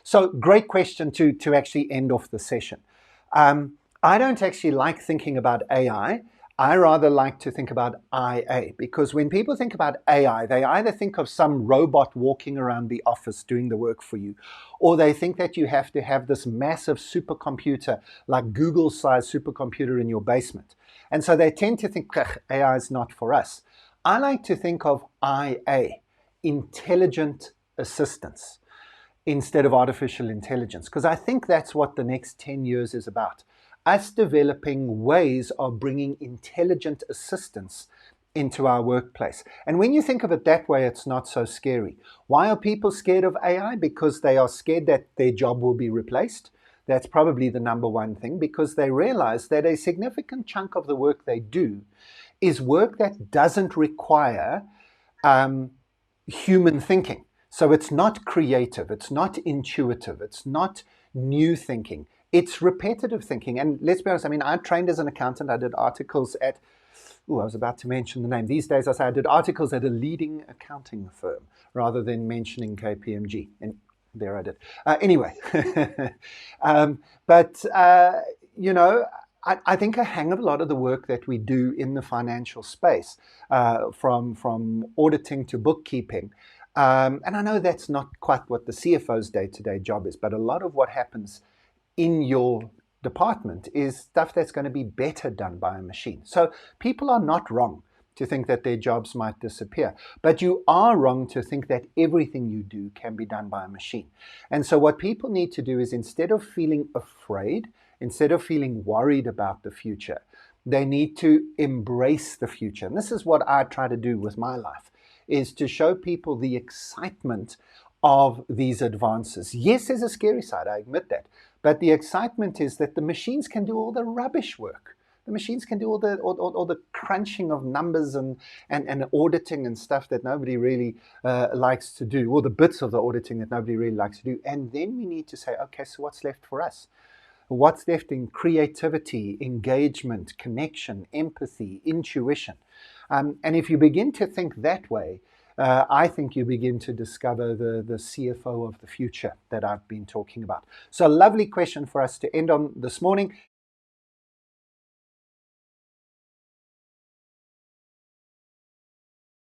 So great question to actually end off the session. I don't actually like thinking about AI. I rather like to think about IA, because when people think about AI, they either think of some robot walking around the office doing the work for you, or they think that you have to have this massive supercomputer, like Google-sized supercomputer in your basement. And so they tend to think, AI is not for us. I like to think of IA, intelligent assistance, instead of artificial intelligence, because I think that's what the next 10 years is about. Us developing ways of bringing intelligent assistance into our workplace. And when you think of it that way, it's not so scary. Why are people scared of AI? Because they are scared that their job will be replaced. That's probably the number one thing, because they realize that a significant chunk of the work they do is work that doesn't require human thinking. So it's not creative, it's not intuitive, it's not new thinking. It's repetitive thinking. And let's be honest, I mean, I trained as an accountant. I did articles at, I was about to mention the name. These days I say I did articles at a leading accounting firm rather than mentioning KPMG. And there I did. Anyway, you know, I think a hang of a lot of the work that we do in the financial space, from auditing to bookkeeping, and I know that's not quite what the CFO's day-to-day job is, but a lot of what happens in your department is stuff that's going to be better done by a machine. So people are not wrong to think that their jobs might disappear, but you are wrong to think that everything you do can be done by a machine. And so what people need to do is, instead of feeling afraid, instead of feeling worried about the future, they need to embrace the future. And this is what I try to do with my life, is to show people the excitement of these advances. Yes, there's a scary side, I admit that. But the excitement is that the machines can do all the rubbish work. The machines can do all the crunching of numbers and auditing and stuff that nobody really likes to do, or the bits of the auditing that nobody really likes to do. And then we need to say, okay, so what's left for us? What's left in creativity, engagement, connection, empathy, intuition? And if you begin to think that way, I think you begin to discover the CFO of the future that I've been talking about. So, lovely question for us to end on this morning.